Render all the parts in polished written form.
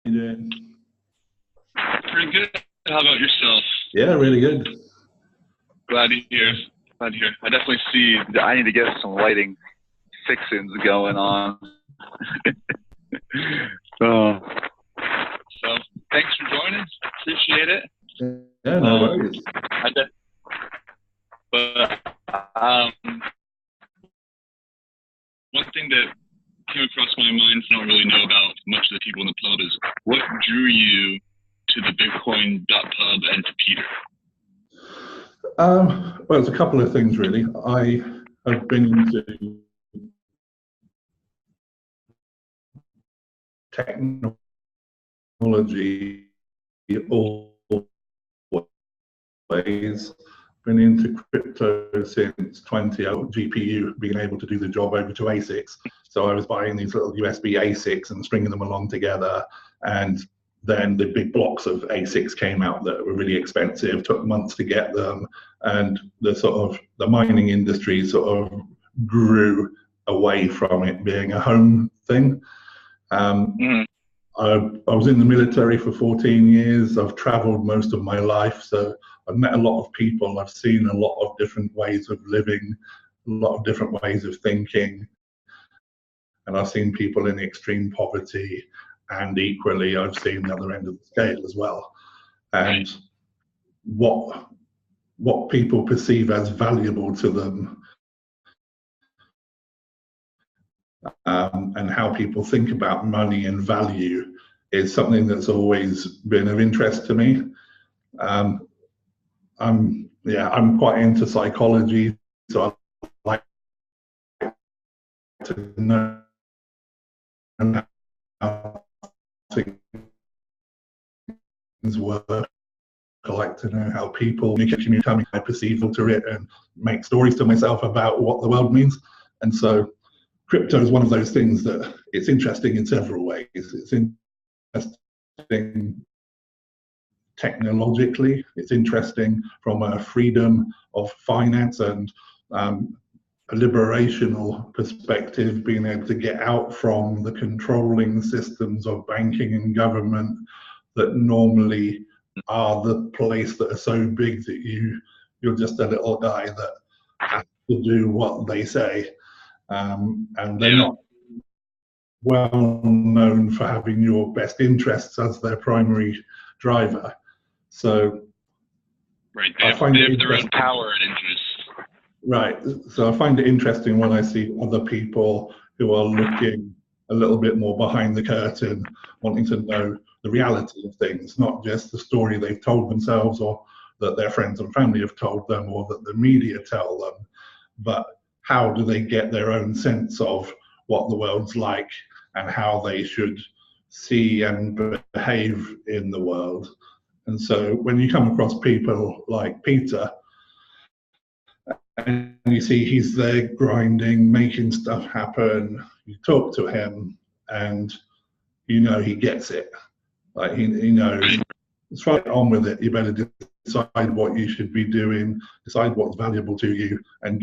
you doing? Pretty good. How about yourself? Yeah, really good. Glad to hear. Glad to hear. I definitely see that I need to get some lighting fixings going on. so, so thanks for joining. Appreciate it. Yeah, no worries. But one thing that came across my mind, I don't really know about much of the people in the pub, is what drew you to the Bitcoin.pub and to Peter? Well, it's a couple of things really. I have been into technology always. Been into crypto since 20. GPU being able to do the job over to ASICs. So I was buying these little USB ASICs and stringing them along together, and then the big blocks of ASICs came out that were really expensive, took months to get them, and the mining industry sort of grew away from it being a home thing. I was in the military for 14 years. I've traveled most of my life, so I've met a lot of people. I've seen a lot of different ways of living, a lot of different ways of thinking, and I've seen people in extreme poverty, and equally I've seen the other end of the scale as well. And what people perceive as valuable to them, and how people think about money and value is something that's always been of interest to me. I'm quite into psychology, so I like to know how things work. I like to know how people communicate, how I perceive to it, and make stories to myself about what the world means. And so crypto is one of those things that it's interesting in several ways. It's interesting technologically, it's interesting from a freedom of finance and a liberational perspective, being able to get out from the controlling systems of banking and government that normally are the place that are so big that you're just a little guy that has to do what they say. And they're not well known for having your best interests as their primary driver. So right, they have their own power and interests. Right. So I find it interesting when I see other people who are looking a little bit more behind the curtain, wanting to know the reality of things, not just the story they've told themselves or that their friends and family have told them or that the media tell them, but how do they get their own sense of what the world's like and how they should see and behave in the world. And so when you come across people like Peter, and you see he's there grinding, making stuff happen, you talk to him and you know he gets it. Like he knows, let's get on with it. You better decide what you should be doing, decide what's valuable to you, and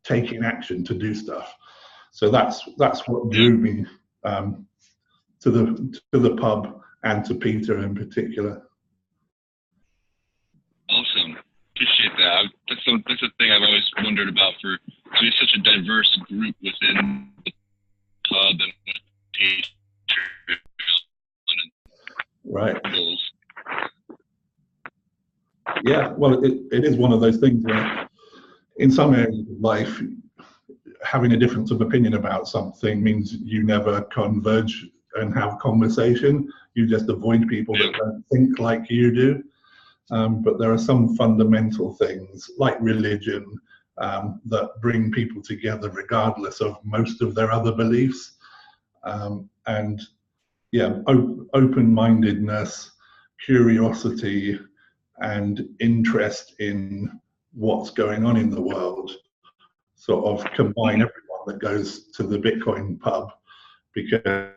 taking action to do stuff. So that's what drew me to the pub and to Peter in particular. Awesome, appreciate that. That's a thing I've always wondered about. For to be such a diverse group within the pub and Peter. Right. Yeah, well, it is one of those things where in some areas of life, having a difference of opinion about something means you never converge and have conversation. You just avoid people that don't think like you do. But there are some fundamental things like religion that bring people together regardless of most of their other beliefs. And yeah, open-mindedness, curiosity, and interest in what's going on in the world sort of combine everyone that goes to the Bitcoin pub, because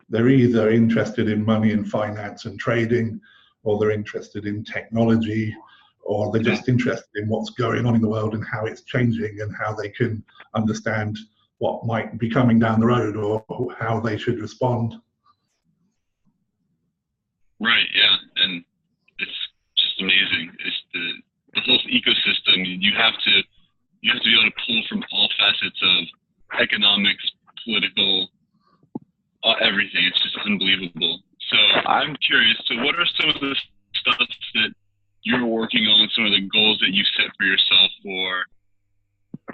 they're either interested in money and finance and trading, or they're interested in technology, or they're just interested in what's going on in the world and how it's changing and how they can understand what might be coming down the road or how they should respond. Right, yeah, and it's just amazing. It's the whole ecosystem. You have to be able to pull from all facets of economics, political, everything. It's just unbelievable. So I'm curious. So what are some of the stuff that you're working on? Some of the goals that you set for yourself for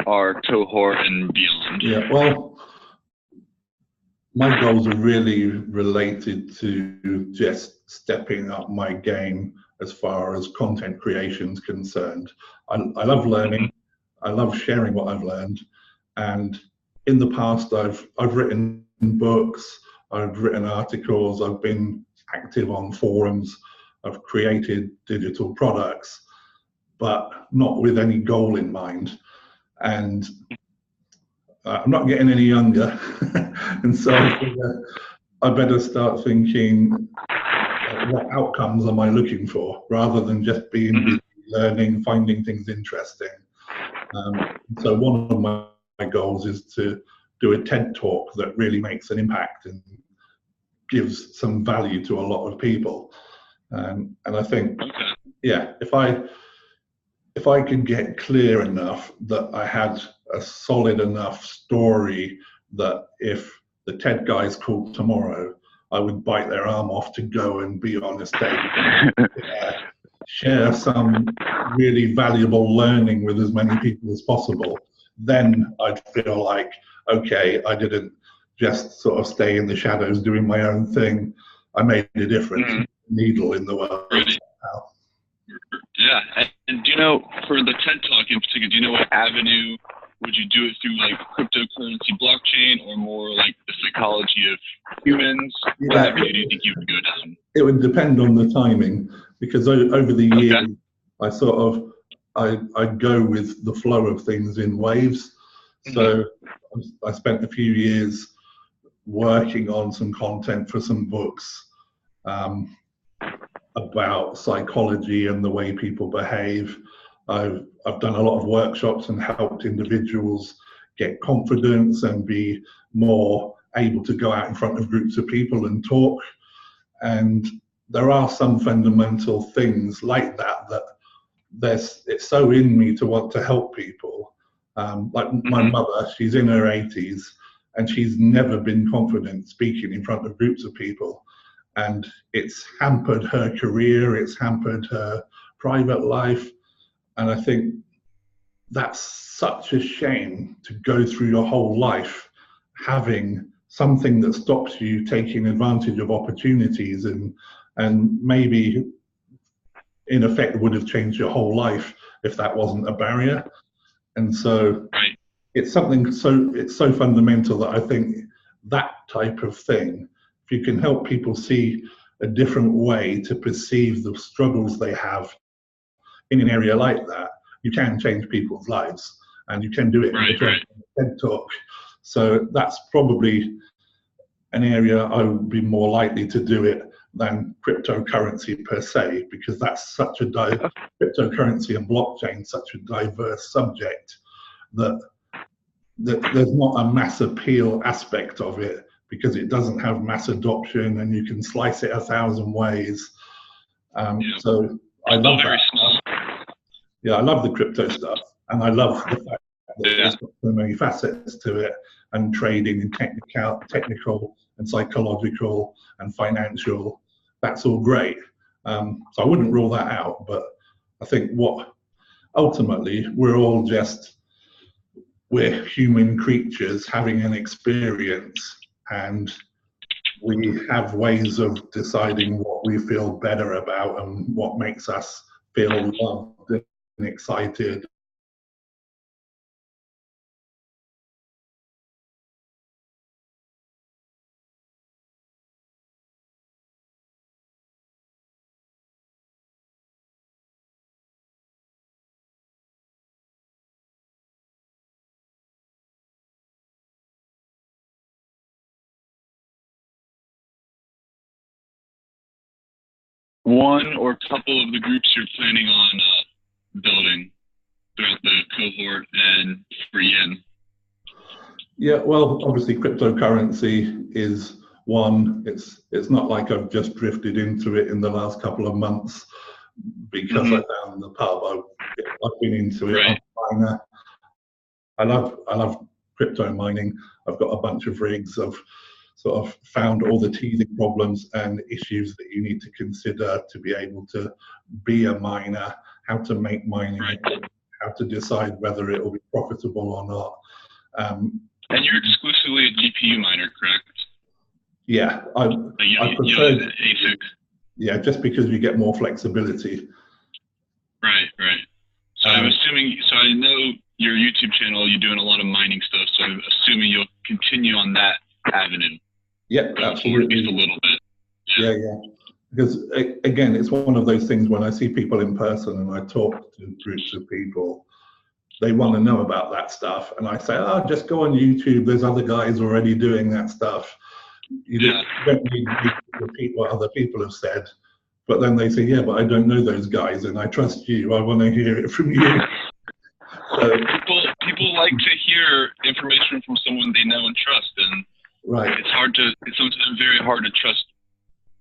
our cohort and beyond? Yeah, well, my goals are really related to just stepping up my game as far as content creation is concerned. I love learning. I love sharing what I've learned. And in the past, I've written books, I've written articles, I've been active on forums, I've created digital products, but not with any goal in mind. And I'm not getting any younger, and so I better start thinking, what outcomes am I looking for, rather than just being busy learning, finding things interesting. So one of my goals is to do a TED talk that really makes an impact and gives some value to a lot of people. And I think, yeah, if I could get clear enough that I had a solid enough story that if the TED guys called tomorrow, I would bite their arm off to go and be on a stage, share some really valuable learning with as many people as possible, then I'd feel like, okay, I didn't just sort of stay in the shadows doing my own thing. I made a difference, needle in the world. Yeah, and do you know, for the TED Talk in particular, do you know what avenue would you do it through, like cryptocurrency, blockchain, or more like the psychology of humans? What avenue do you think you would go down? It would depend on the timing, because over the years, I go with the flow of things in waves. So I spent a few years working on some content for some books about psychology and the way people behave. I've done a lot of workshops and helped individuals get confidence and be more able to go out in front of groups of people and talk. And there are some fundamental things like that it's so in me to want to help people. Like my mother, she's in her 80s and she's never been confident speaking in front of groups of people. And it's hampered her career, it's hampered her private life. And I think that's such a shame, to go through your whole life having something that stops you taking advantage of opportunities and maybe in effect would have changed your whole life if that wasn't a barrier. And so it's something it's so fundamental that I think that type of thing, if you can help people see a different way to perceive the struggles they have in an area like that, you can change people's lives, and you can do it in a TED Talk. So that's probably an area I would be more likely to do it than cryptocurrency per se, because that's such a cryptocurrency and blockchain, such a diverse subject that there's not a mass appeal aspect of it, because it doesn't have mass adoption and you can slice it 1,000 ways. So I love that. Yeah, I love the crypto stuff, and I love the fact that there's got so many facets to it, and trading and technical and psychological and financial. That's all great. So I wouldn't rule that out, but I think ultimately we're human creatures having an experience, and we have ways of deciding what we feel better about and what makes us feel loved and excited. One or couple of the groups you're planning on building throughout the cohort and for Yin? Yeah, well, obviously cryptocurrency is One, it's not like I've just drifted into it in the last couple of months because I found the pub. I've been into it. Right. I'm a miner. I love crypto mining. I've got a bunch of rigs. I've sort of found all the teething problems and issues that you need to consider to be able to be a miner, how to make mining, how to decide whether it will be profitable or not. And you're exclusively a GPU miner, correct? Yeah, I prefer ASIC. Yeah, just because you get more flexibility. Right. So I'm assuming. So I know your YouTube channel. You're doing a lot of mining stuff. So I'm assuming you'll continue on that avenue. Yeah, absolutely. At least a little bit. Yeah. Because again, it's one of those things when I see people in person and I talk to groups of people, they want to know about that stuff, and I say, "Oh, just go on YouTube. There's other guys already doing that stuff. You don't need to repeat what other people have said." But then they say, "Yeah, but I don't know those guys, and I trust you. I want to hear it from you." So people like to hear information from someone they know and trust, and it's sometimes very hard to trust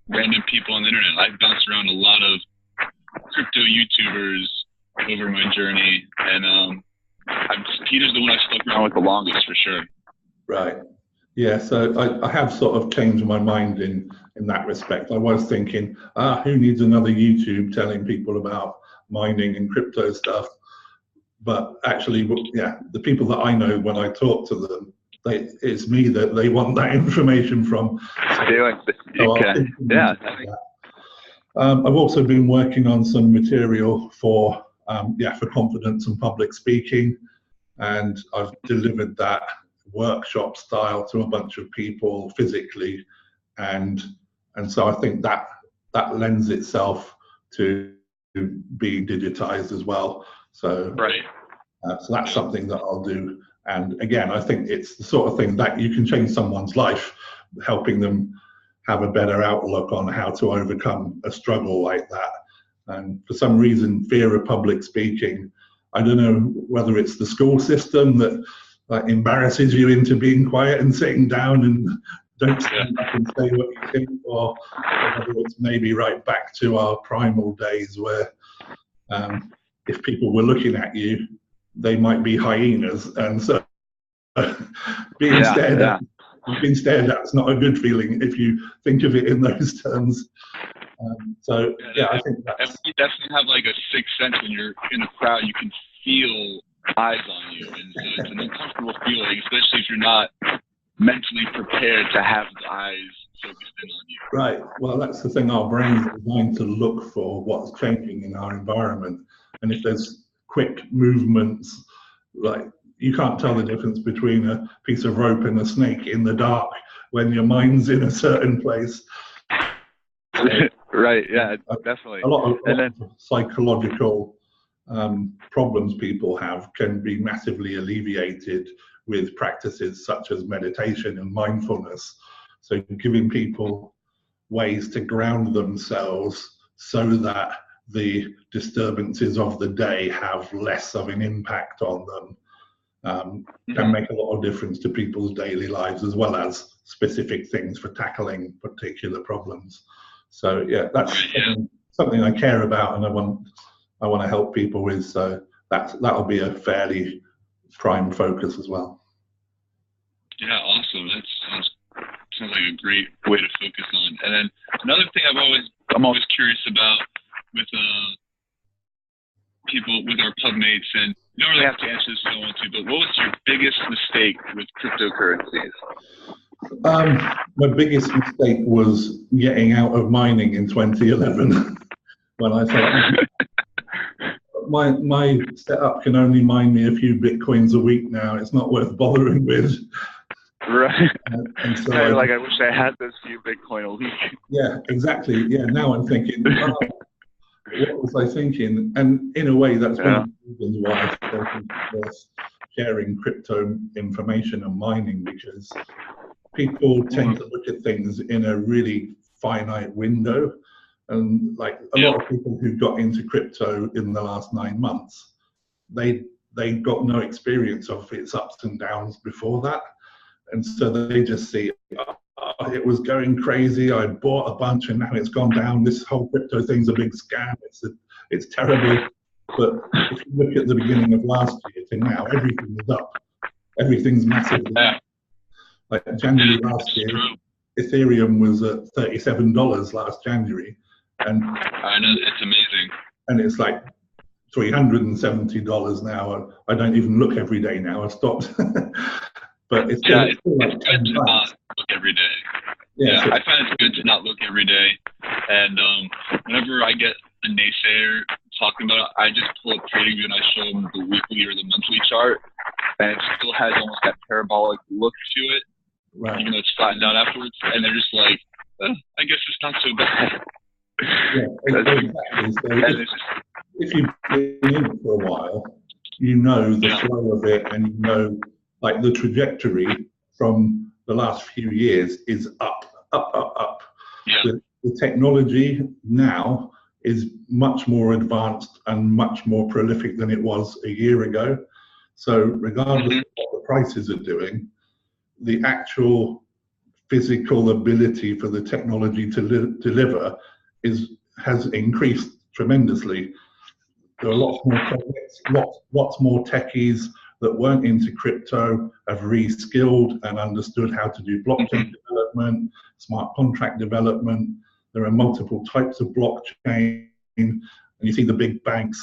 random people on the internet. I've bounced around a lot of crypto YouTubers over my journey, and Peter's the one I stuck around with the longest, for sure. Right. Yeah, so I have sort of changed my mind in that respect. I was thinking, who needs another YouTube telling people about mining and crypto stuff? But actually, yeah, the people that I know, when I talk to them, it's me that they want that information from. I've also been working on some material for confidence and public speaking, and I've delivered that workshop style to a bunch of people physically, and so I think that lends itself to being digitized as well. So so that's something that I'll do. And again, I think it's the sort of thing that you can change someone's life, helping them have a better outlook on how to overcome a struggle like that. And for some reason, fear of public speaking, I don't know whether it's the school system that embarrasses you into being quiet and sitting down and don't stand up and say what you think, or whether it's maybe right back to our primal days where if people were looking at you, they might be hyenas, and so being stared at is not a good feeling if you think of it in those terms. I think that's... You definitely have like a sixth sense when you're in a crowd. You can feel eyes on you, and so it's an uncomfortable feeling, especially if you're not mentally prepared to have the eyes focused in on you. Right. Well, that's the thing. Our brains are designed to look for what's changing in our environment, and if there's quick movements, like you can't tell the difference between a piece of rope and a snake in the dark when your mind's in a certain place. Right. Yeah. Definitely. A lot of psychological problems people have can be massively alleviated with practices such as meditation and mindfulness. So giving people ways to ground themselves so that the disturbances of the day have less of an impact on them can make a lot of difference to people's daily lives, as well as specific things for tackling particular problems. So yeah, that's something I care about, and I want to help people with. So that'll be a fairly prime focus as well. Yeah, awesome. That sounds like a great way to focus on. And then another thing I'm always curious about with people, with our pub mates, and you don't really have to answer this if you don't want to, but what was your biggest mistake with cryptocurrencies? My biggest mistake was getting out of mining in 2011 when I thought my setup can only mine me a few bitcoins a week now. It's not worth bothering with. Right. And so I wish I had those few Bitcoin a week. Yeah, exactly. Yeah, now I'm thinking, what was I thinking? And in a way, that's one of the reasons why I started sharing crypto information and mining, because people tend to look at things in a really finite window. And like a lot of people who got into crypto in the last 9 months, they got no experience of its ups and downs before that. And so they just see, oh, it was going crazy. I bought a bunch and now it's gone down. This whole crypto thing's a big scam. It's terrible. But if you look at the beginning of last year to now, everything is up. Everything's massively up. Like January last year, Ethereum was at $37 last January. And I know, it's amazing. And it's like $370 now. I don't even look every day now. I stopped. But it's still, it's like good to not look every day. Yeah, so I find it's good to not look every day. And whenever I get a naysayer talking about it, I just pull up TradingView and I show them the weekly or the monthly chart, and it still has almost that parabolic look to it, right, even though it's flattened out afterwards. And they're just like, I guess it's not so bad. Yeah, exactly. So if you've been in it for a while, you know the flow of it, and you know, like, the trajectory from the last few years is up, up, up, up. Yeah. The technology now is much more advanced and much more prolific than it was a year ago. So regardless of what the prices are doing, the actual physical ability for the technology to deliver has increased tremendously. There are lots more projects, lots more techies that weren't into crypto have reskilled and understood how to do blockchain development, smart contract development. There are multiple types of blockchain, and you see the big banks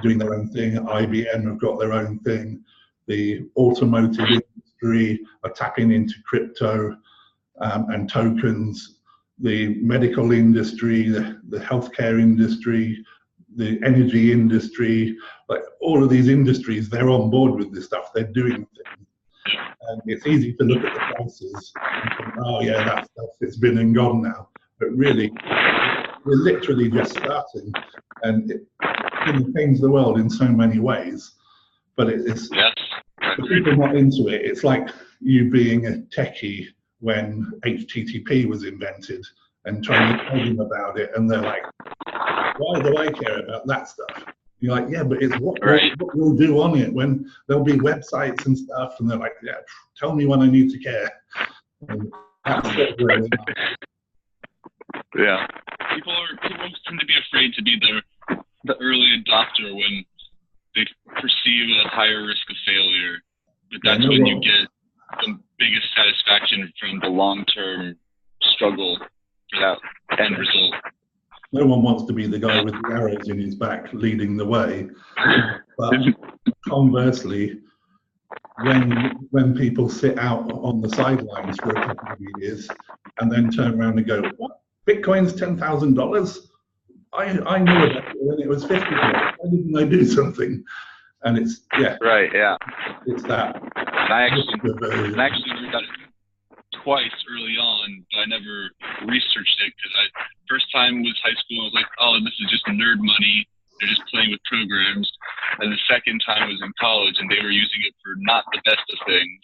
doing their own thing. IBM have got their own thing. The automotive industry are tapping into crypto and tokens. The medical industry, the healthcare industry, the energy industry, like all of these industries, they're on board with this stuff. They're doing things. And it's easy to look at the prices and think, oh yeah, that stuff, it's been and gone now. But really, we're literally just starting, and it can change the world in so many ways. But it's for people not into it, it's like you being a techie when HTTP was invented and trying to tell them about it, and they're like, why do I care about that stuff? You're like, yeah, but it's what we'll do on it when there'll be websites and stuff, and they're like, yeah, tell me when I need to care. And that's what we're in. Yeah, people tend to be afraid to be the early adopter when they perceive a higher risk of failure. But that's when you get the biggest satisfaction from the long-term struggle for that end result. No one wants to be the guy with the arrows in his back leading the way. But conversely, when people sit out on the sidelines for a couple of years and then turn around and go, what? Bitcoin's $10,000? I knew about it when it was $50. Why didn't I do something? And it's, right, yeah. It's that. And I actually knew that twice early on, but I never researched it because first time was high school. I was like, oh, this is just nerd money. They're just playing with programs. And the second time was in college, and they were using it for not the best of things,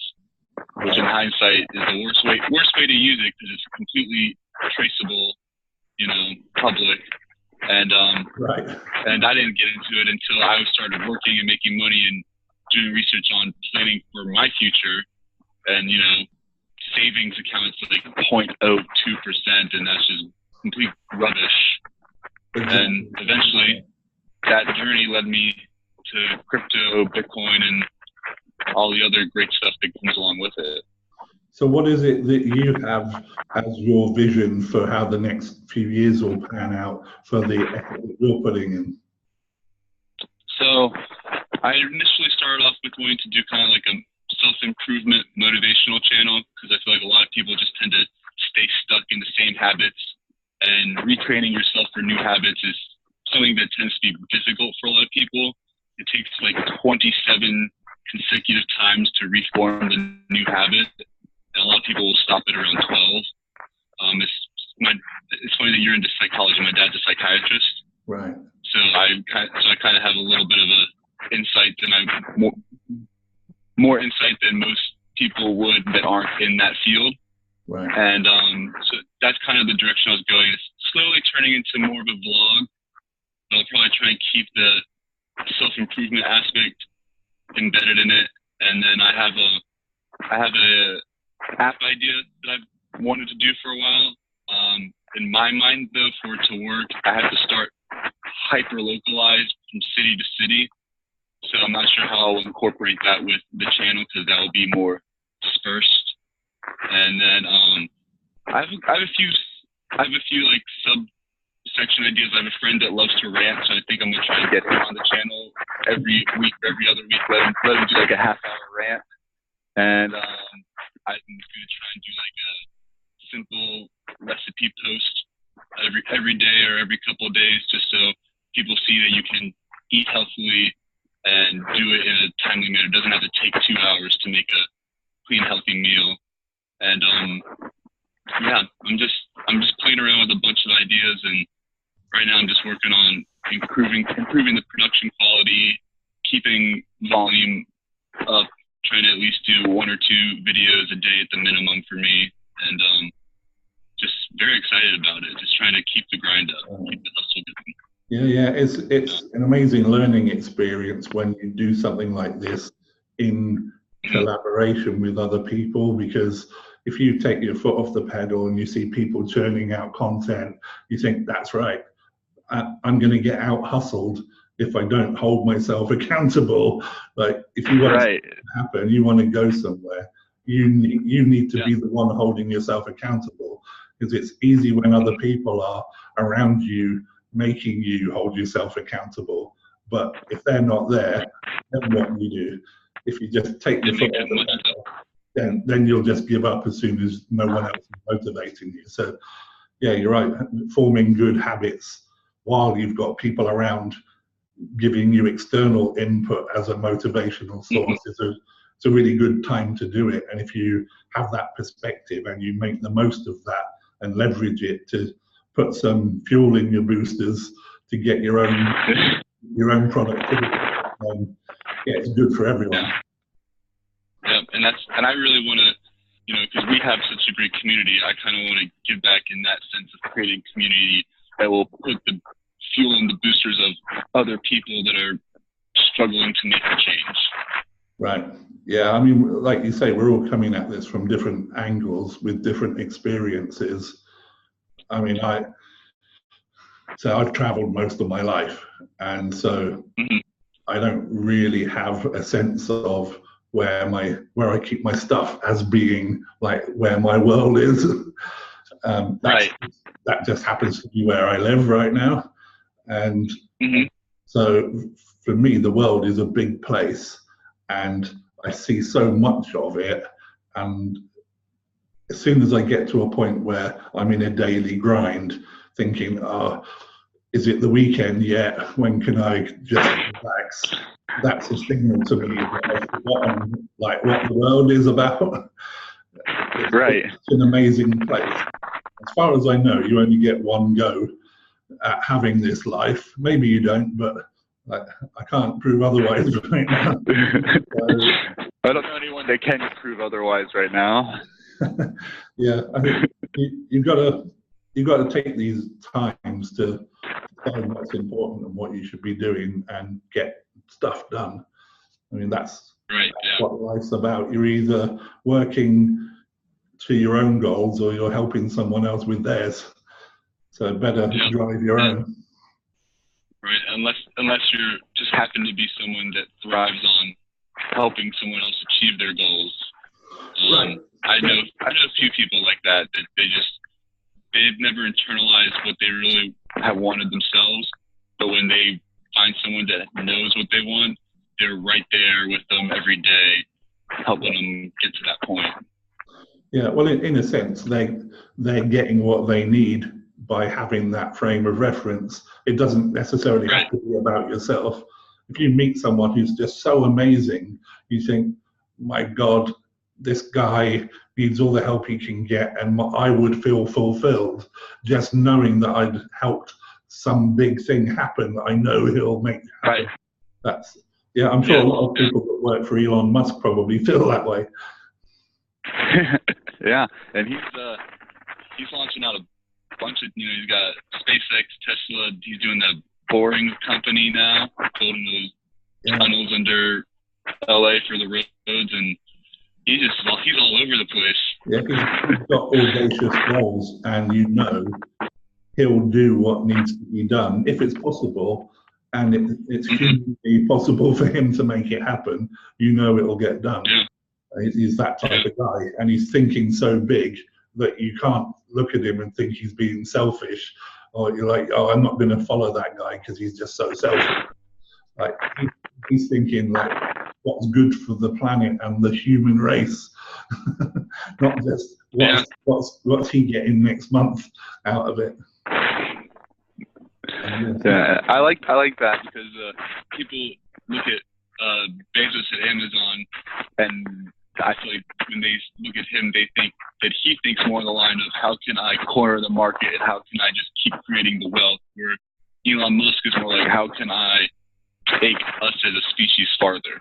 which in hindsight is the worst way to use it because it's completely traceable, public. And and I didn't get into it until I started working and making money and doing research on planning for my future, and savings accounts like 0.02%, and that's just complete rubbish. And eventually, that journey led me to crypto, Bitcoin, and all the other great stuff that comes along with it. So what is it that you have as your vision for how the next few years will pan out for the effort that you're putting in? So I initially started off with wanting to do kind of like a self-improvement motivational channel, because I feel like a lot of people just tend to stay stuck in the same habits, and retraining yourself for new habits is something that tends to be difficult for a lot of people. It takes like 27 consecutive times to reform the new habit. And a lot of people will stop at around 12. It's funny that you're into psychology. My dad's a psychiatrist, right? So I kind of have a little bit of a insight than more insight than most people would that aren't in that field. Right. And so that's kind of the direction I was going. It's slowly turning into more of a vlog. But I'll probably try and keep the self-improvement aspect embedded in it. And then I have a app idea that I've wanted to do for a while. In my mind, though, for it to work, I have to start hyper-localized from city to city. So I'm not sure how I'll incorporate that with the channel, because that will be more dispersed. And then I have a few like subsection ideas. I have a friend that loves to rant, so I think I'm gonna try to get him on the channel every week or every other week. Let him do like a half-hour rant, and I'm gonna try and do like a simple recipe post every day or every couple of days, just so people see that you can eat healthily and do it in a timely manner. It doesn't have to take 2 hours to make a clean, healthy meal. And yeah, I'm just playing around with a bunch of ideas, and right now I'm just working on improving the production quality, keeping volume up, trying to at least do 1 or 2 videos a day at the minimum for me, and just very excited about it. Just trying to keep the grind up, keep the hustle going. Yeah, it's an amazing learning experience when you do something like this in collaboration with other people, because if you take your foot off the pedal and you see people churning out content, you think, that's right, I'm going to get out hustled if I don't hold myself accountable. Like, if you want it to happen, you want to go somewhere, you need to be the one holding yourself accountable, because it's easy when other people are around you making you hold yourself accountable. But if they're not there, then what do you do? If you just take your foot off the pedal, then you'll just give up as soon as no one else is motivating you. So yeah, you're right. Forming good habits while you've got people around giving you external input as a motivational source it's a really good time to do it. And if you have that perspective and you make the most of that and leverage it to put some fuel in your boosters to get your own productivity, yeah, it's good for everyone. Yeah, and I really want to, because we have such a great community, I kind of want to give back in that sense of creating community that will put the fuel in the boosters of other people that are struggling to make a change. Right. Yeah, I mean, like you say, we're all coming at this from different angles with different experiences. I mean, I've traveled most of my life, and so I don't really have a sense of where I keep my stuff as being like where my world is. That just happens to be where I live right now. And so for me, the world is a big place, and I see so much of it. And as soon as I get to a point where I'm in a daily grind, thinking, is it the weekend yet? When can I just relax? That's a signal to me that I've forgotten like what the world is about. It's an amazing place. As far as I know, you only get one go at having this life. Maybe you don't, but I can't prove otherwise right now. I don't know anyone that can prove otherwise right now. Yeah, I think you've got to take these times to decide what's important and what you should be doing and get stuff done. I mean, that's what life's about. You're either working to your own goals or you're helping someone else with theirs. So better drive your own. Right, unless you just happen to be someone that thrives on helping someone else achieve their goals. I know a few people like that they've never internalized what they really have wanted themselves, but when they find someone that knows what they want, they're right there with them every day, helping them get to that point. Yeah, well, in a sense, they're getting what they need by having that frame of reference. It doesn't necessarily have to be about yourself. If you meet someone who's just so amazing, you think, my God, this guy needs all the help he can get, and I would feel fulfilled just knowing that I'd helped some big thing happen that I know he'll make happen. I'm sure a lot of people that work for Elon Musk probably feel that way. Yeah, and he's launching out a bunch of, he's got SpaceX, Tesla, he's doing the boring company now, building those tunnels under LA for the roads, and he's all over the place. Yeah, he's got audacious goals, and you know he'll do what needs to be done if it's possible, and it's humanly possible for him to make it happen. You know it'll get done. Yeah. He's that type of guy, and he's thinking so big that you can't look at him and think he's being selfish, or you're like, oh, I'm not going to follow that guy because he's just so selfish. Like he's thinking like what's good for the planet and the human race, not just what's he getting next month out of it. Yeah, I like that because people look at Bezos at Amazon, and I feel like when they look at him, they think that he thinks more on the line of how can I corner the market and how can I just keep creating the wealth, where Elon Musk is more like how can I take us as a species farther.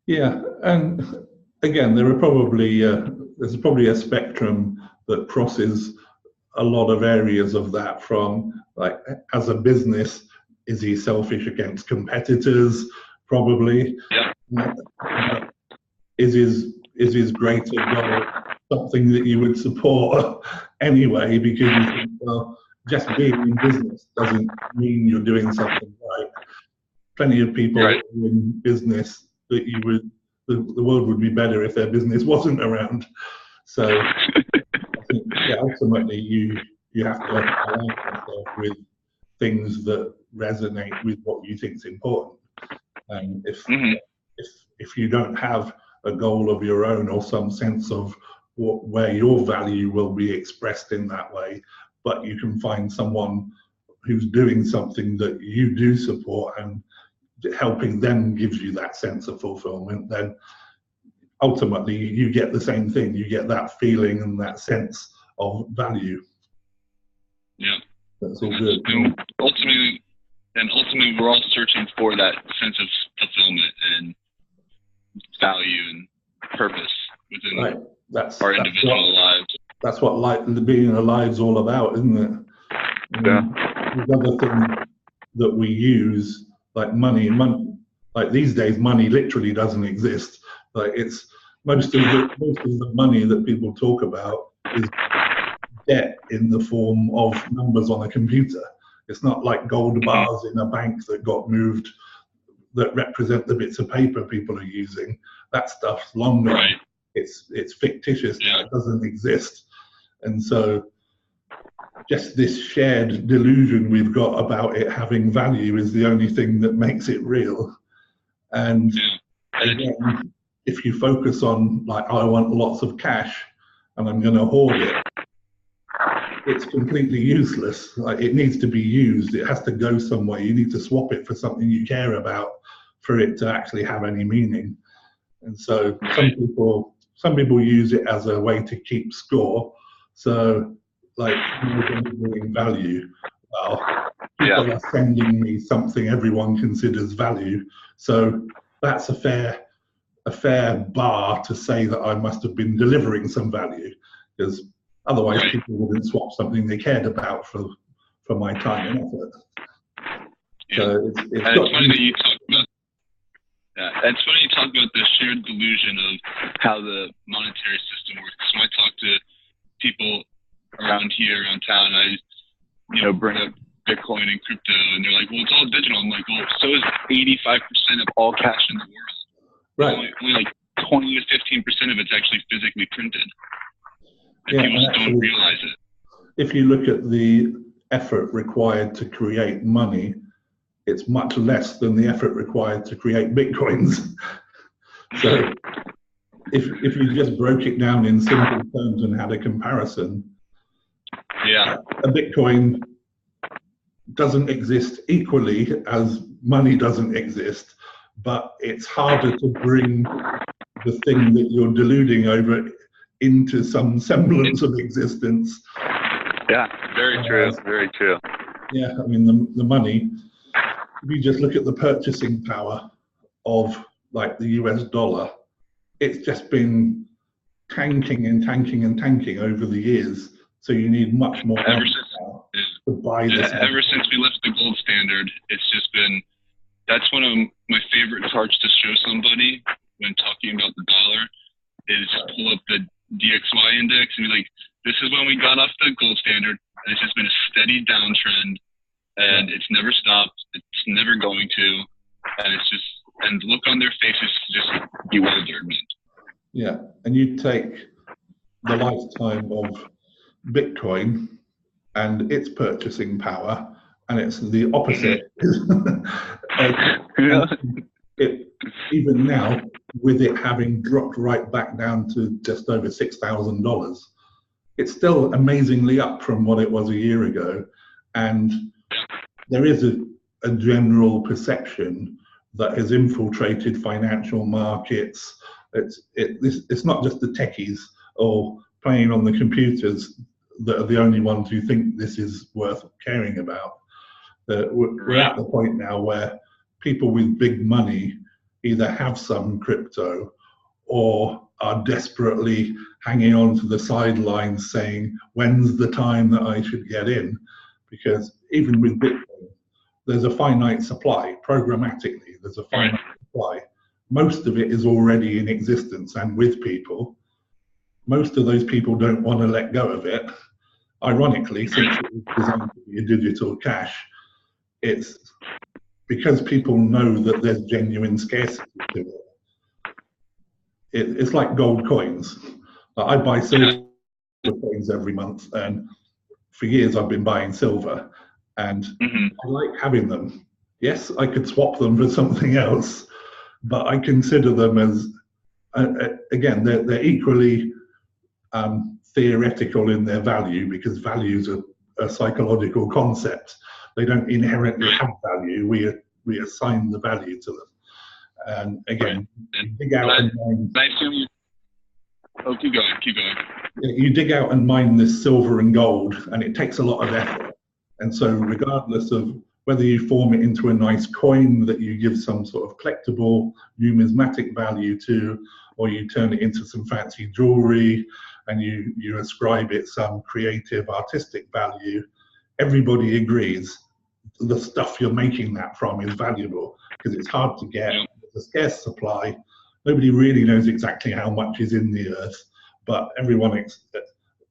Yeah, and again, there's probably a spectrum that crosses a lot of areas of that. From like as a business, is he selfish against competitors? Probably. Yeah. Is his greater goal something that you would support anyway? Because you think, well, just being in business doesn't mean you're doing something right. Plenty of people in business that the world would be better if their business wasn't around. So I think ultimately you have to align yourself with things that resonate with what you think is important. And if you don't have a goal of your own or some sense of where your value will be expressed in that way, but you can find someone who's doing something that you do support and helping them gives you that sense of fulfillment, then ultimately you get the same thing. You get that feeling and that sense of value. Yeah. That's all good. And ultimately, we're all searching for that sense of fulfillment and value and purpose within our individual lives. That's what being alive is all about, isn't it? There's other things that we use, like money, like these days, money literally doesn't exist. Like it's most of the money that people talk about is debt in the form of numbers on a computer. It's not like gold bars in a bank that got moved that represent the bits of paper people are using. That stuff's long gone. Right. It's fictitious now. It doesn't exist. And so just this shared delusion we've got about it having value is the only thing that makes it real. And again, if you focus on like, I want lots of cash and I'm going to hoard it, it's completely useless. Like it needs to be used. It has to go somewhere. You need to swap it for something you care about for it to actually have any meaning. And so some people use it as a way to keep score. So like delivering value. Well, people are sending me something everyone considers value. So that's a fair bar to say that I must have been delivering some value, because otherwise people wouldn't swap something they cared about for my time and effort. So it's funny that you talk about. It's funny you talk about the shared delusion of how the monetary system works. When I talk to people around town, I bring up Bitcoin and crypto, and they're like, "Well, it's all digital." I'm like, "Well, so is 85% of all cash in the world. Right. Only like 20 to 15% of it's actually physically printed, and people just don't realize it." If you look at the effort required to create money, it's much less than the effort required to create Bitcoins. So if you just broke it down in simple terms and had a comparison, a Bitcoin doesn't exist equally as money doesn't exist, but it's harder to bring the thing that you're deluding over into some semblance of existence. Yeah, very true, very true. Yeah, I mean, the money, if you just look at the purchasing power of like the US dollar, it's just been tanking and tanking and tanking over the years. So you need much more money to buy this. Ever since we left the gold standard, it's just been, that's one of my favorite charts to show somebody when talking about the dollar, is pull up the DXY index and be like, this is when we got off the gold standard, and it's just been a steady downtrend, and it's never stopped. It's never going to, and it's just, and the look on their faces is just bewilderment. Yeah, and you take the lifetime of Bitcoin and its purchasing power, and it's the opposite. Even now, with it having dropped right back down to just over $6,000, it's still amazingly up from what it was a year ago. And there is a general perception that has infiltrated financial markets. It's not just the techies or playing on the computers that are the only ones who think this is worth caring about. We're at the point now where people with big money either have some crypto or are desperately hanging on to the sidelines saying, when's the time that I should get in? Because even with Bitcoin, there's a finite supply. Programmatically, there's a finite supply. Most of it is already in existence and with people. Most of those people don't want to let go of it. Ironically, since it was designed to be a digital cash, it's because people know that there's genuine scarcity to it. It's like gold coins. I buy silver coins every month, and for years I've been buying silver, and I like having them. Yes, I could swap them for something else, but I consider them as, again, they're equally theoretical in their value, because values are a psychological concept. They don't inherently have value. We assign the value to them. And again, you dig out and mine. Oh, keep going. You dig out and mine this silver and gold, and it takes a lot of effort. And so, regardless of whether you form it into a nice coin that you give some sort of collectible numismatic value to, or you turn it into some fancy jewelry and you ascribe it some creative artistic value, everybody agrees the stuff you're making that from is valuable, because it's hard to get. There's a scarce supply. Nobody really knows exactly how much is in the earth, but everyone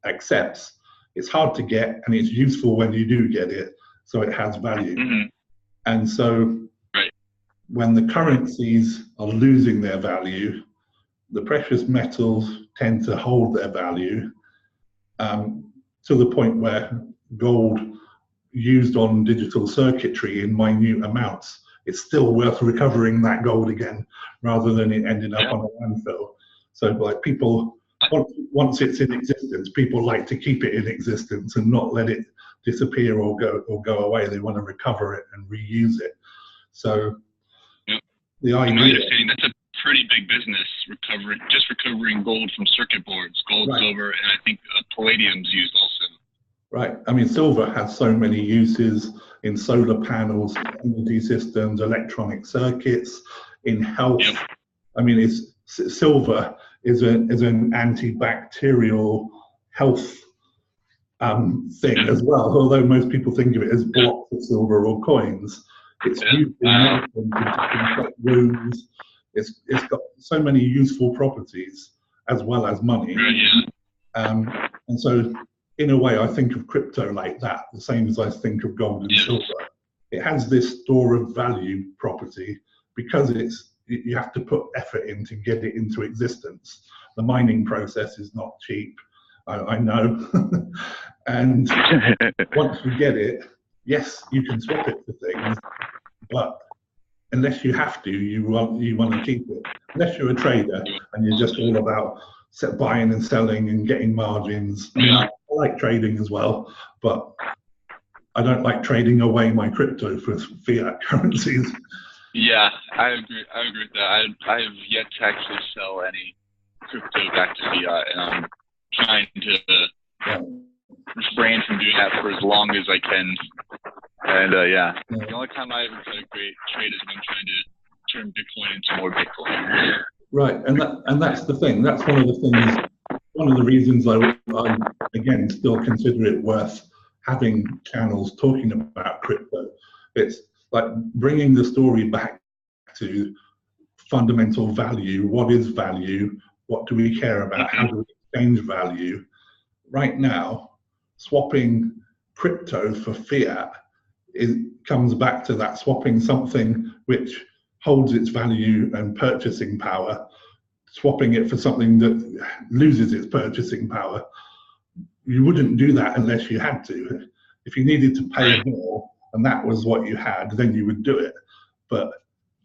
accepts it's hard to get, and it's useful when you do get it, so it has value. And so when the currencies are losing their value, the precious metals tend to hold their value, to the point where gold used on digital circuitry in minute amounts, it's still worth recovering that gold again, rather than it ending up on a landfill. So like people, once it's in existence, people like to keep it in existence and not let it disappear or go away. They want to recover it and reuse it. So the idea, my understanding, that's a pretty big business, recovering gold from circuit boards, gold, silver, and I think palladium's used also. Right. I mean, silver has so many uses in solar panels, energy systems, electronic circuits, in health. I mean, silver is an antibacterial health thing as well. Although most people think of it as blocks of silver or coins, it's used in medicine to disinfect wounds. It's got so many useful properties as well as money. And so, in a way, I think of crypto like that, the same as I think of gold and silver. It has this store of value property because you have to put effort in to get it into existence. The mining process is not cheap, I know. And once you get it, yes, you can swap it for things, but unless you have to, you want to keep it. Unless you're a trader and you're just all about buying and selling and getting margins. I mean, I like trading as well, but I don't like trading away my crypto for fiat currencies. Yeah, I agree with that. I have yet to actually sell any crypto back to fiat, and I'm trying to refrain from doing that for as long as I can. And the only time I ever try to trade is when I'm trying to turn Bitcoin into more Bitcoin. Right, and that's the thing. That's one of the reasons I again still consider it worth having channels talking about crypto. It's like bringing the story back to fundamental value. What is value? What do we care about? How do we exchange value? right now, swapping crypto for fiat, it comes back to that swapping something which holds its value and purchasing power, swapping it for something that loses its purchasing power. You wouldn't do that unless you had to. If you needed to pay a bill and that was what you had, then you would do it. But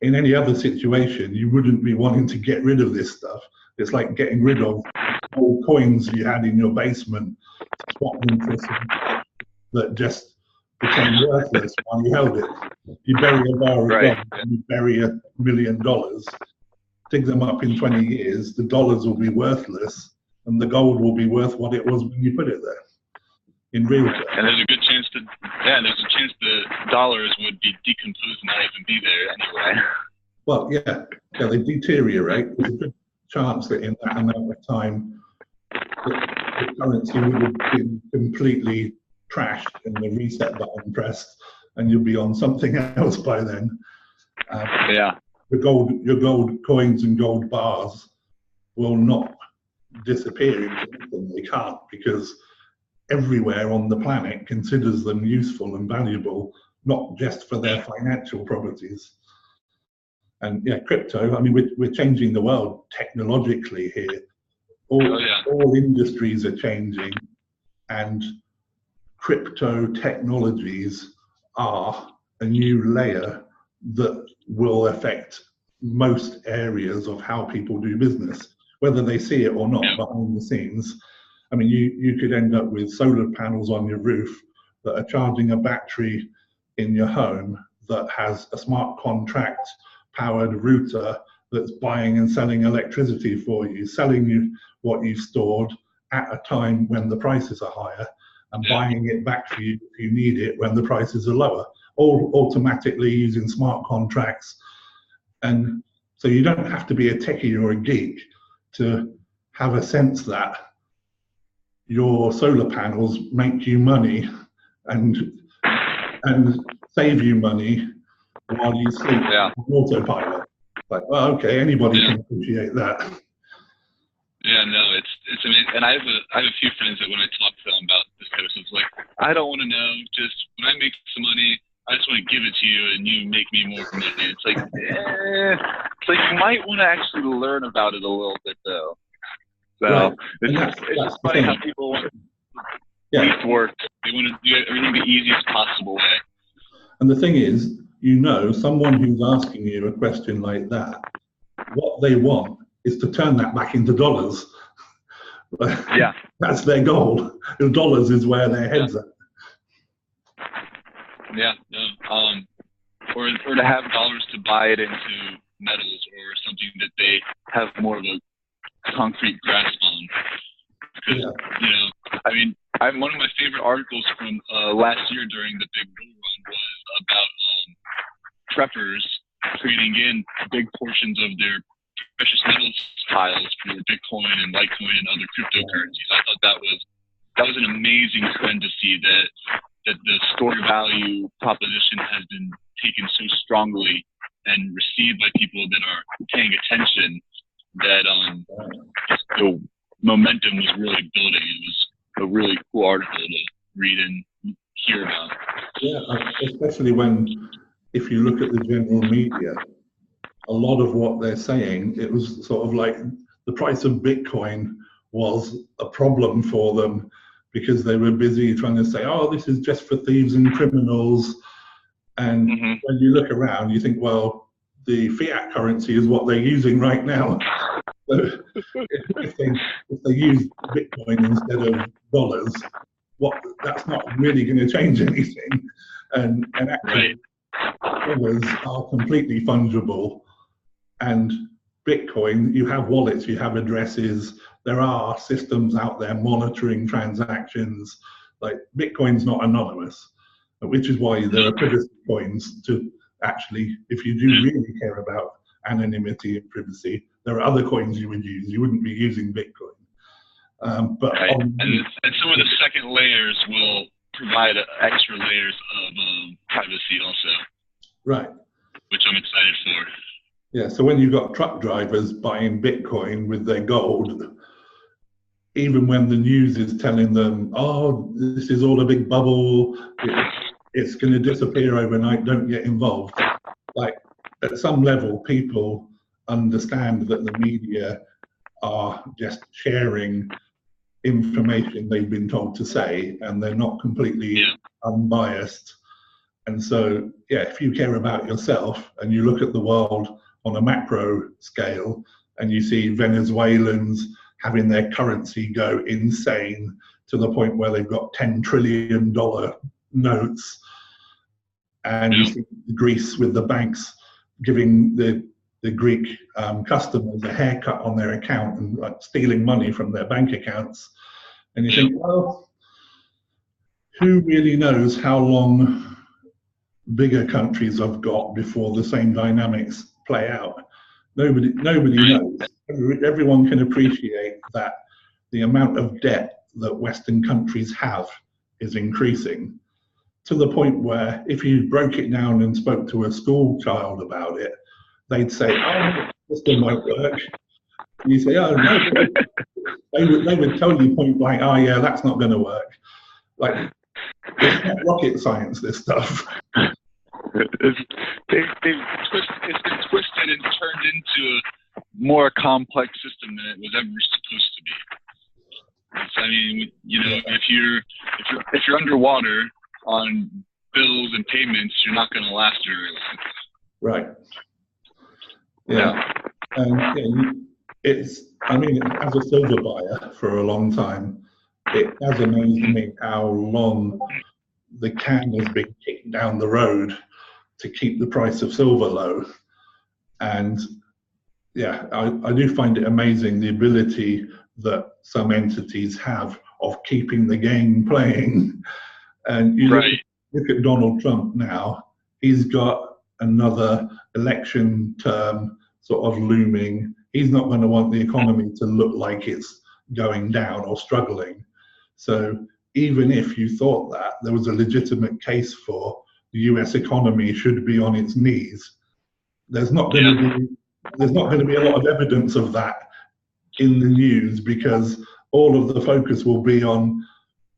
in any other situation, you wouldn't be wanting to get rid of this stuff. It's like getting rid of old coins you had in your basement, swap them for some that just became worthless while you held it. You bury a bar of gold, and you bury $1 million, dig them up in 20 years, the dollars will be worthless, and the gold will be worth what it was when you put it there. In real terms. And there's a good chance the dollars would be decomposed and not even be there anyway. Well, yeah, they deteriorate. There's a good chance that in that amount of time, the currency would have been completely trashed and the reset button pressed, and you'll be on something else by then. Your gold coins and gold bars will not disappear into nothing. They can't, because everywhere on the planet considers them useful and valuable, not just for their financial properties. And yeah, crypto, I mean, we're changing the world technologically here. All industries are changing, and crypto technologies are a new layer that will affect most areas of how people do business, whether they see it or not behind the scenes. I mean, you could end up with solar panels on your roof that are charging a battery in your home that has a smart contract powered router that's buying and selling electricity for you, selling you what you've stored at a time when the prices are higher, and buying it back for you if you need it when the prices are lower, all automatically using smart contracts. And so you don't have to be a techie or a geek to have a sense that your solar panels make you money and save you money while you sleep on autopilot. Like, well, okay, anybody can appreciate that. Yeah, no, it's amazing. And I have a few friends that when I talk to them about this kind of stuff, it's like, I don't want to know. Just when I make some money, I just want to give it to you, and you make me more money. It's like, it's like you might want to actually learn about it a little bit, though. So it's just funny how people want least work. They want to do everything the easiest possible way. And the thing is, you know, someone who's asking you a question like that, what they want is to turn that back into dollars. Yeah. That's their goal. The dollars is where their head's at. Yeah. No. Or to have dollars to buy it into metals or something that they have more of a concrete grasp on. Because, you know, I mean, one of my favorite articles from last year during the big bull run was about preppers trading in big portions of their precious metals piles for Bitcoin and Litecoin and other cryptocurrencies. I thought that was an amazing trend to see that the store value proposition has been taken so strongly and received by people that are paying attention that the momentum was really building. It was a really cool article to read and hear about. Yeah, especially if you look at the general media, a lot of what they're saying, it was sort of like the price of Bitcoin was a problem for them because they were busy trying to say, oh, this is just for thieves and criminals. And when you look around, you think, well, the fiat currency is what they're using right now. So if they use Bitcoin instead of dollars, that's not really going to change anything. And actually, dollars are completely fungible. And Bitcoin, you have wallets, you have addresses, there are systems out there monitoring transactions. Like, Bitcoin's not anonymous, which is why there are privacy coins to actually, if you do really care about anonymity and privacy, there are other coins you would use. You wouldn't be using Bitcoin. And some of the second layers will provide extra layers of privacy also. Right. Which I'm excited for. Yeah, so when you've got truck drivers buying Bitcoin with their gold, even when the news is telling them, oh, this is all a big bubble, it's going to disappear overnight, don't get involved. Like, at some level, people understand that the media are just sharing information they've been told to say, and they're not completely unbiased. And so, yeah, if you care about yourself and you look at the world on a macro scale and you see Venezuelans having their currency go insane to the point where they've got $10 trillion notes, and you see Greece with the banks giving the Greek customers a haircut on their account and like stealing money from their bank accounts, and you think, well, who really knows how long bigger countries have got before the same dynamics play out? Nobody knows. Everyone can appreciate that the amount of debt that Western countries have is increasing, to the point where if you broke it down and spoke to a school child about it, they'd say, oh, the system won't work. And you say, oh, no. They would tell you point blank, oh, yeah, that's not going to work. Like, it's not rocket science, this stuff. It's been twisted and turned into a more complex system than it was ever supposed to be. I mean, you know, if you're underwater on bills and payments, you're not going to last very long. Right. Yeah. And it's, I mean, as a silver buyer for a long time, it has amazed me how long the can has been kicked down the road to keep the price of silver low. And yeah, I do find it amazing the ability that some entities have of keeping the game playing. And you look at Donald Trump now, he's got another election term sort of looming. He's not going to want the economy to look like it's going down or struggling. So even if you thought that there was a legitimate case for the US economy should be on its knees, there's not going to be a lot of evidence of that in the news, because all of the focus will be on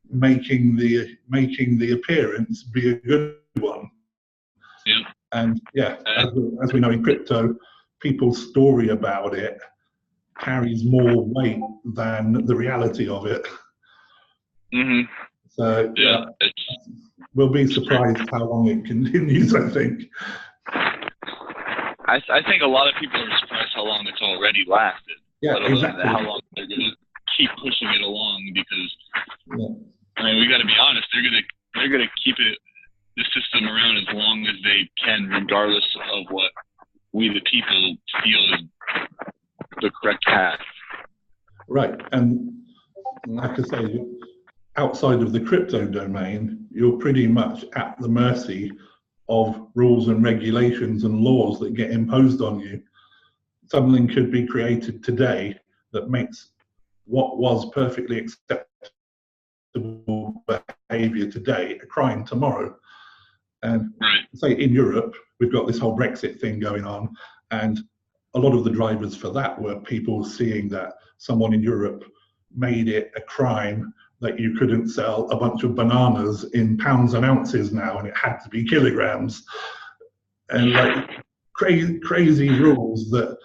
making the appearance be a good one. Yeah. And yeah, as we know in crypto, people's story about it carries more weight than the reality of it. Mm-hmm. So yeah, we'll be surprised how long it continues, I think. I think a lot of people are surprised how long it's already lasted. Yeah, exactly. How long they're going to keep pushing it along, because I mean, we got to be honest, they're gonna keep the system around as long as they can, regardless of what we the people feel is the correct path. Right, and like I say, outside of the crypto domain, you're pretty much at the mercy of rules and regulations and laws that get imposed on you. Something could be created today that makes what was perfectly acceptable behavior today a crime tomorrow. And say in Europe, we've got this whole Brexit thing going on, and a lot of the drivers for that were people seeing that someone in Europe made it a crime that you couldn't sell a bunch of bananas in pounds and ounces now, and it had to be kilograms, and like crazy rules that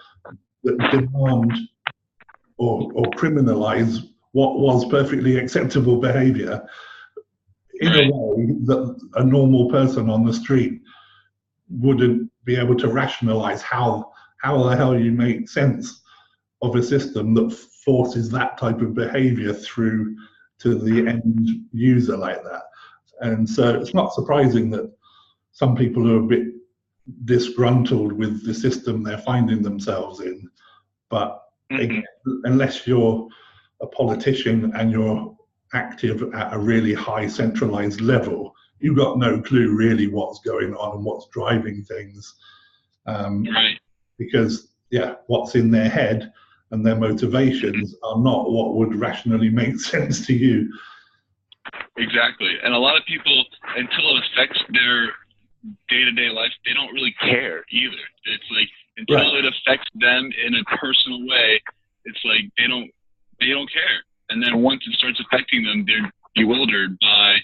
demand or criminalize what was perfectly acceptable behavior in a way that a normal person on the street wouldn't be able to rationalize how the hell you make sense of a system that forces that type of behavior through to the end user like that. And so it's not surprising that some people are a bit disgruntled with the system they're finding themselves in. But again, unless you're a politician and you're active at a really high centralized level, you've got no clue really what's going on and what's driving things. Because what's in their head and their motivations are not what would rationally make sense to you. Exactly. And a lot of people, until it affects their day-to-day life, they don't really care either. It's like, until it affects them in a personal way, it's like they don't care. and then once it starts affecting them, they're bewildered by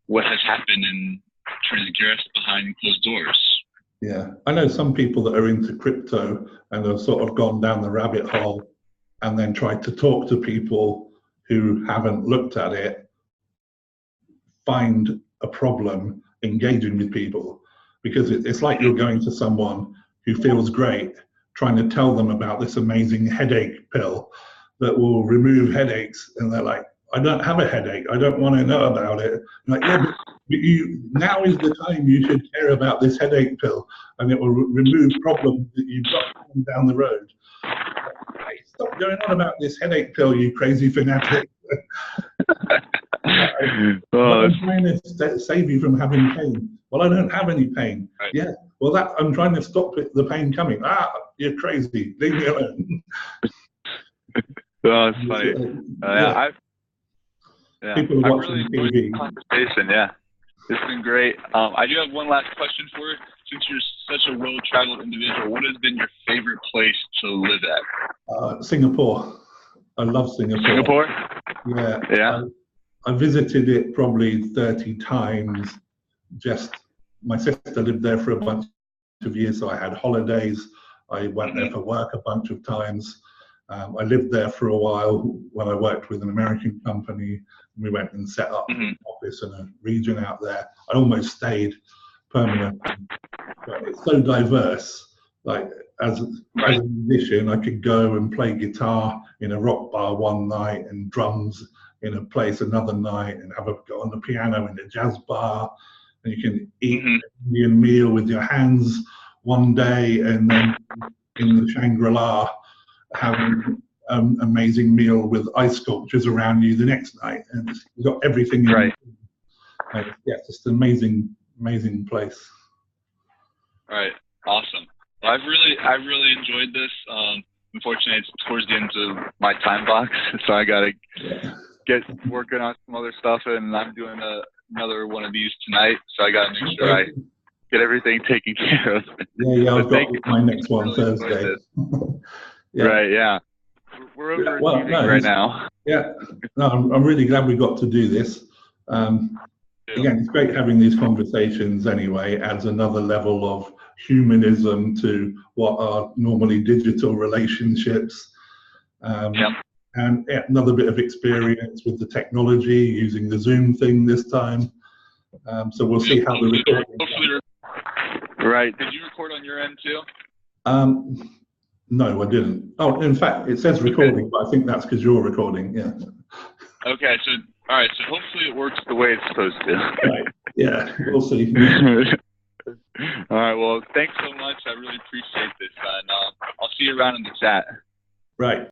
what has happened and transgressed behind closed doors. Yeah, I know some people that are into crypto and have sort of gone down the rabbit hole and then tried to talk to people who haven't looked at it, find a problem engaging with people, because it's like you're going to someone who feels great, trying to tell them about this amazing headache pill that will remove headaches, and they're like, I don't have a headache, I don't want to know about it. I'm like, yeah, but now is the time you should care about this headache pill, and it will remove problems that you've got down the road. Hey, stop going on about this headache pill, you crazy fanatic. I'm trying to save you from having pain. Well, I don't have any pain. Right. Yeah, well, I'm trying to stop the pain coming. You're crazy. Leave me alone. Oh, it's funny. People are watching really enjoyed TV. the conversation. Yeah, it's been great. I do have one last question for you. Since you're such a well-traveled individual, what has been your favorite place to live at? Singapore. I love Singapore. Singapore? Yeah. Yeah. I visited it probably 30 times. Just my sister lived there for a bunch of years, so I had holidays. I went there for work a bunch of times. I lived there for a while when I worked with an American company. We went and set up an office in a region out there. I almost stayed permanently. But it's so diverse. Like as a musician, I could go and play guitar in a rock bar one night and drums in a place another night, and go on the piano in a jazz bar. And you can eat an Indian meal with your hands one day, and then in the Shangri-La having an amazing meal with ice sculptures around you the next night, and you've got everything in yeah, just an amazing place. Right. Awesome. Well, I've really enjoyed this. Unfortunately, it's towards the end of my time box, so I gotta get working on some other stuff, and I'm doing another one of these tonight, so I gotta make sure I get everything taken care of. Yeah, I've got my next one Thursday. Yeah. Right, yeah. We're over right now. Yeah, no, I'm really glad we got to do this. Again, it's great having these conversations anyway. It adds another level of humanism to what are normally digital relationships. And another bit of experience with the technology, using the Zoom thing this time. So we'll see how the recording. Right. Did you record on your end too? No, I didn't. Oh, in fact, it says recording, but I think that's because you're recording. Yeah. Okay. So, all right. So hopefully it works the way it's supposed to. Right. Yeah. We'll see. All right. Well, thanks so much. I really appreciate this, and I'll see you around in the chat. Right.